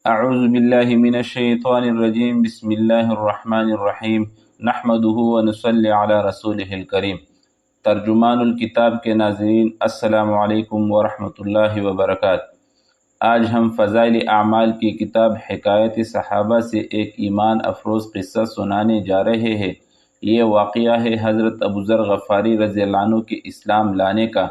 اعوذ باللہ من الشیطان الرجیم بسم اللہ الرحمن الرحیم نحمده ونصلی علی رسولہ الکریم۔ ترجمان الکتاب کے ناظرین السلام علیکم ورحمۃ اللہ وبرکاتہ۔ آج ہم فضائل اعمال کی کتاب حکایت صحابہ سے ایک ایمان افروز قصہ سنانے جا رہے ہیں۔ یہ واقعہ ہے حضرت ابو ذر غفاری رضی اللہ عنہ کے اسلام لانے کا۔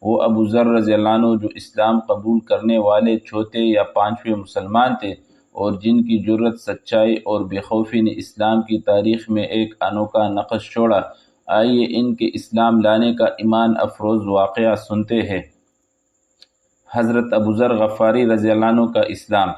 وہ ابو ذر رضی اللہ عنہ جو اسلام قبول کرنے والے چوتھے یا پانچویں مسلمان تھے اور جن کی جرت، سچائی اور بے خوفی نے اسلام کی تاریخ میں ایک انوکھا نقش چھوڑا۔ آئیے ان کے اسلام لانے کا ایمان افروز واقعہ سنتے ہیں۔ حضرت ابو ذر غفاری رضی اللہ عنہ کا اسلام۔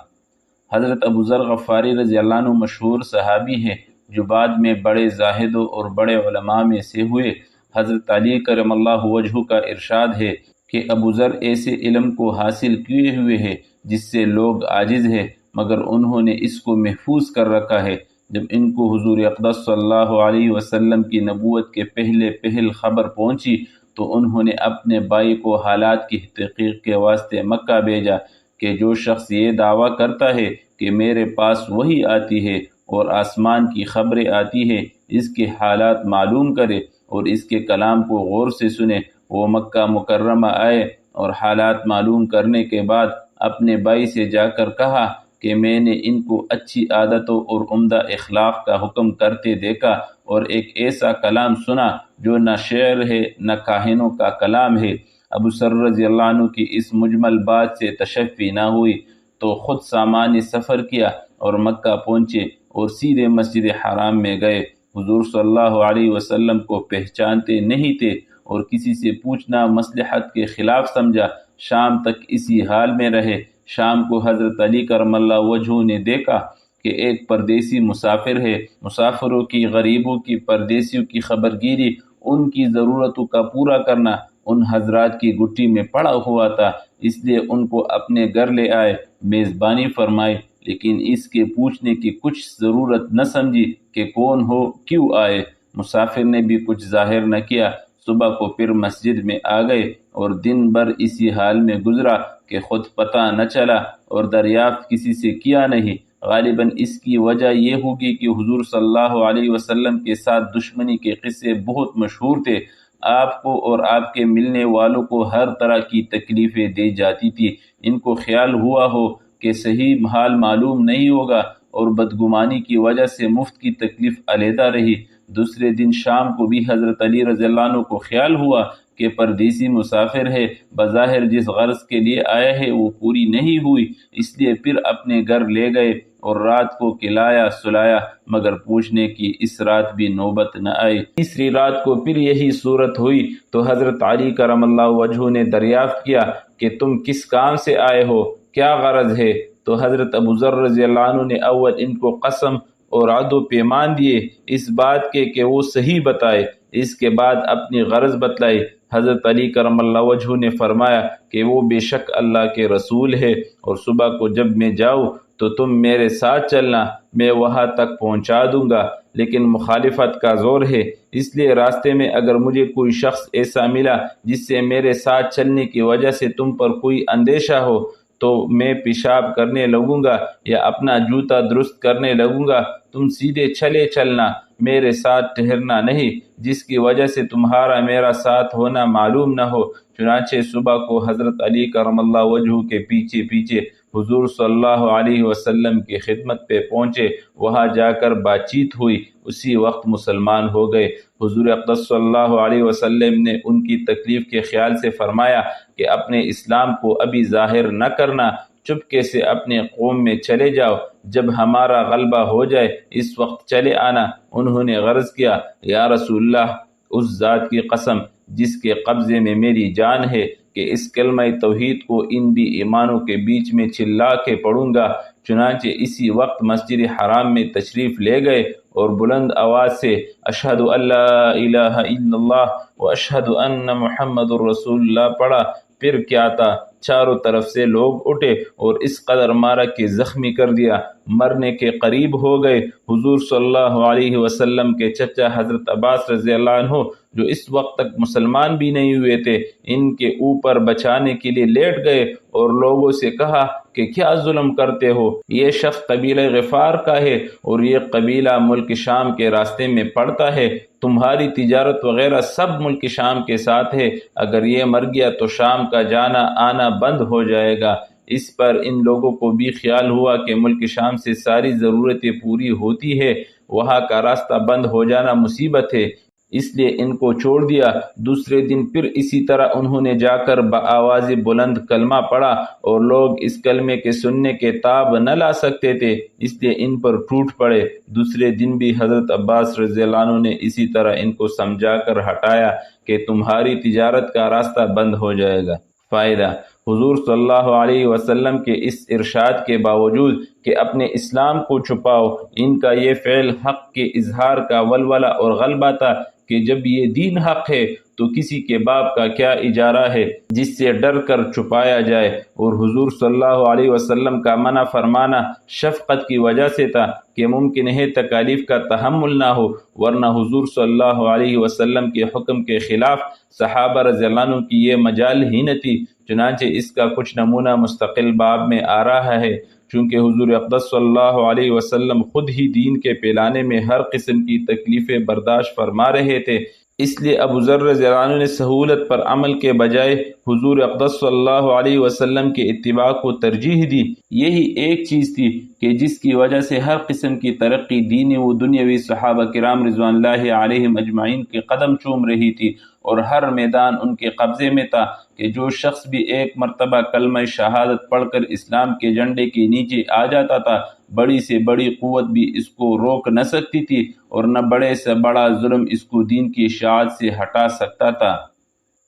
حضرت ابو ذر غفاری رضی اللہ عنہ مشہور صحابی ہیں جو بعد میں بڑے زاہدوں اور بڑے علماء میں سے ہوئے۔ حضرت علی کرم اللہ وجہہ کا ارشاد ہے کہ ابو ذر ایسے علم کو حاصل کیے ہوئے ہیں جس سے لوگ عاجز ہیں، مگر انہوں نے اس کو محفوظ کر رکھا ہے۔ جب ان کو حضور اقدس صلی اللہ علیہ وسلم کی نبوت کے پہل خبر پہنچی تو انہوں نے اپنے بھائی کو حالات کی تحقیق کے واسطے مکہ بھیجا کہ جو شخص یہ دعویٰ کرتا ہے کہ میرے پاس وحی آتی ہے اور آسمان کی خبریں آتی ہے، اس کے حالات معلوم کرے اور اس کے کلام کو غور سے سنے۔ وہ مکہ مکرمہ آئے اور حالات معلوم کرنے کے بعد اپنے بھائی سے جا کر کہا کہ میں نے ان کو اچھی عادتوں اور عمدہ اخلاق کا حکم کرتے دیکھا اور ایک ایسا کلام سنا جو نہ شعر ہے نہ کاہنوں کا کلام ہے۔ ابو ذر رضی اللہ عنہ کی اس مجمل بات سے تشفی نہ ہوئی تو خود سامان سفر کیا اور مکہ پہنچے اور سیدھے مسجد حرام میں گئے۔ حضور صلی اللہ علیہ وسلم کو پہچانتے نہیں تھے اور کسی سے پوچھنا مصلحت کے خلاف سمجھا۔ شام تک اسی حال میں رہے۔ شام کو حضرت علی کرم اللہ وجہہ نے دیکھا کہ ایک پردیسی مسافر ہے۔ مسافروں کی، غریبوں کی، پردیسیوں کی خبر گیری، ان کی ضرورتوں کا پورا کرنا ان حضرات کی گٹھی میں پڑا ہوا تھا، اس لیے ان کو اپنے گھر لے آئے، میزبانی فرمائی، لیکن اس کے پوچھنے کی کچھ ضرورت نہ سمجھی کہ کون ہو، کیوں آئے۔ مسافر نے بھی کچھ ظاہر نہ کیا۔ صبح کو پھر مسجد میں آ گئے اور دن بھر اسی حال میں گزرا کہ خود پتہ نہ چلا اور دریافت کسی سے کیا نہیں۔ غالباً اس کی وجہ یہ ہوگی کہ حضور صلی اللہ علیہ وسلم کے ساتھ دشمنی کے قصے بہت مشہور تھے۔ آپ کو اور آپ کے ملنے والوں کو ہر طرح کی تکلیفیں دی جاتی تھی۔ ان کو خیال ہوا ہو کہ صحیح حال معلوم نہیں ہوگا اور بدگمانی کی وجہ سے مفت کی تکلیف علیحدہ رہی۔ دوسرے دن شام کو بھی حضرت علی رضی اللہ عنہ کو خیال ہوا کہ پردیسی مسافر ہے، بظاہر جس غرض کے لیے آیا ہے وہ پوری نہیں ہوئی، اس لیے پھر اپنے گھر لے گئے اور رات کو کھلایا سلایا، مگر پوچھنے کی اس رات بھی نوبت نہ آئی۔ تیسری رات کو پھر یہی صورت ہوئی تو حضرت علی کرم اللہ وجہہ نے دریافت کیا کہ تم کس کام سے آئے ہو، کیا غرض ہے؟ تو حضرت ابو ذر رضی اللہ عنہ نے اول ان کو قسم اور عہد و پیمان دیے اس بات کے کہ وہ صحیح بتائے، اس کے بعد اپنی غرض بتلائی۔ حضرت علی کرم اللہ وجہہ نے فرمایا کہ وہ بے شک اللہ کے رسول ہے اور صبح کو جب میں جاؤں تو تم میرے ساتھ چلنا، میں وہاں تک پہنچا دوں گا، لیکن مخالفت کا زور ہے، اس لیے راستے میں اگر مجھے کوئی شخص ایسا ملا جس سے میرے ساتھ چلنے کی وجہ سے تم پر کوئی اندیشہ ہو تو میں پیشاب کرنے لگوں گا یا اپنا جوتا درست کرنے لگوں گا، تم سیدھے چلے چلنا، میرے ساتھ ٹھہرنا نہیں، جس کی وجہ سے تمہارا میرا ساتھ ہونا معلوم نہ ہو۔ چنانچہ صبح کو حضرت علی کرم اللہ وجہہ کے پیچھے پیچھے حضور صلی اللہ علیہ وسلم کی خدمت پہ پہنچے۔ وہاں جا کر بات چیت ہوئی، اسی وقت مسلمان ہو گئے۔ حضور اقدس صلی اللہ علیہ وسلم نے ان کی تکلیف کے خیال سے فرمایا کہ اپنے اسلام کو ابھی ظاہر نہ کرنا، چپکے سے اپنے قوم میں چلے جاؤ، جب ہمارا غلبہ ہو جائے اس وقت چلے آنا۔ انہوں نے عرض کیا، یا رسول اللہ، اس ذات کی قسم جس کے قبضے میں میری جان ہے کہ اس کلمہ توحید کو ان بھی ایمانوں کے بیچ میں چلا کے پڑھوں گا۔ چنانچہ اسی وقت مسجد حرام میں تشریف لے گئے اور بلند آواز سے اشہد ان لا الہ الا اللہ و اشہد ان محمد الرسول اللہ پڑھا۔ پھر کیا تھا، چاروں طرف سے لوگ اٹھے اور اس قدر مارا کہ زخمی کر دیا، مرنے کے قریب ہو گئے۔ حضور صلی اللہ علیہ وسلم کے چچا حضرت عباس رضی اللہ عنہ جو اس وقت تک مسلمان بھی نہیں ہوئے تھے، ان کے اوپر بچانے کے لیے لیٹ گئے اور لوگوں سے کہا کہ کیا ظلم کرتے ہو؟ یہ شخص قبیلہ غفار کا ہے اور یہ قبیلہ ملک شام کے راستے میں پڑتا ہے، تمہاری تجارت وغیرہ سب ملک شام کے ساتھ ہے، اگر یہ مر گیا تو شام کا جانا آنا بند ہو جائے گا۔ اس پر ان لوگوں کو بھی خیال ہوا کہ ملک شام سے ساری ضرورتیں پوری ہوتی ہے، وہاں کا راستہ بند ہو جانا مصیبت ہے، اس لیے ان کو چھوڑ دیا۔ دوسرے دن پھر اسی طرح انہوں نے جا کر بآواز بلند کلمہ پڑھا اور لوگ اس کلمے کے سننے کے تاب نہ لا سکتے تھے، اس لیے ان پر ٹوٹ پڑے۔ دوسرے دن بھی حضرت عباس رضی اللہ عنہ نے اسی طرح ان کو سمجھا کر ہٹایا کہ تمہاری تجارت کا راستہ بند ہو جائے گا۔ فائدہ: حضور صلی اللہ علیہ وسلم کے اس ارشاد کے باوجود کہ اپنے اسلام کو چھپاؤ، ان کا یہ فعل حق کے اظہار کا ولولہ اور غلبہ تھا کہ جب یہ دین حق ہے تو کسی کے باپ کا کیا اجارہ ہے جس سے ڈر کر چھپایا جائے، اور حضور صلی اللہ علیہ وسلم کا منع فرمانا شفقت کی وجہ سے تھا کہ ممکن ہے تکالیف کا تحمل نہ ہو، ورنہ حضور صلی اللہ علیہ وسلم کے حکم کے خلاف صحابہ رضی اللہ عنہ کی یہ مجال ہی نہ تھی۔ چنانچہ اس کا کچھ نمونہ مستقل باب میں آ رہا ہے۔ چونکہ حضور اقدس صلی اللہ علیہ وسلم خود ہی دین کے پھیلانے میں ہر قسم کی تکلیفیں برداشت فرما رہے تھے، اس لیے ابو ذر رضی اللہ عنہ نے سہولت پر عمل کے بجائے حضور اقدس صلی اللہ علیہ وسلم کے اتباع کو ترجیح دی۔ یہی ایک چیز تھی کہ جس کی وجہ سے ہر قسم کی ترقی دینی و دنیاوی صحابہ کرام رضوان اللہ علیہم اجمعین کے قدم چوم رہی تھی، اور ہر میدان ان کے قبضے میں تھا کہ جو شخص بھی ایک مرتبہ کلمہ شہادت پڑھ کر اسلام کے جھنڈے کے نیچے آ جاتا تھا، بڑی سے بڑی قوت بھی اس کو روک نہ سکتی تھی، اور نہ بڑے سے بڑا ظلم اس کو دین کی اشاعت سے ہٹا سکتا تھا۔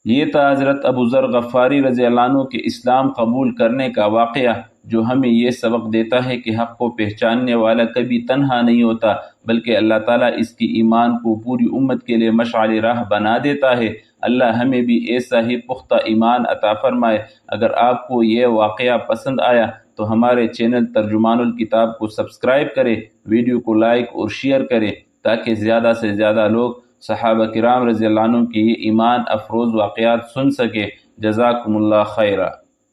یہ تھا حضرت ابو ذر غفاری رضی اللہ عنہ کے اسلام قبول کرنے کا واقعہ، جو ہمیں یہ سبق دیتا ہے کہ حق کو پہچاننے والا کبھی تنہا نہیں ہوتا، بلکہ اللہ تعالیٰ اس کی ایمان کو پوری امت کے لیے مشعل راہ بنا دیتا ہے۔ اللہ ہمیں بھی ایسا ہی پختہ ایمان عطا فرمائے۔ اگر آپ کو یہ واقعہ پسند آیا تو ہمارے چینل ترجمان الکتاب کو سبسکرائب کریں، ویڈیو کو لائک اور شیئر کریں تاکہ زیادہ سے زیادہ لوگ صحابہ کرام رضی اللہ عنہ کی یہ ایمان افروز واقعات سن سکے۔ جزاکم اللہ خیرہ۔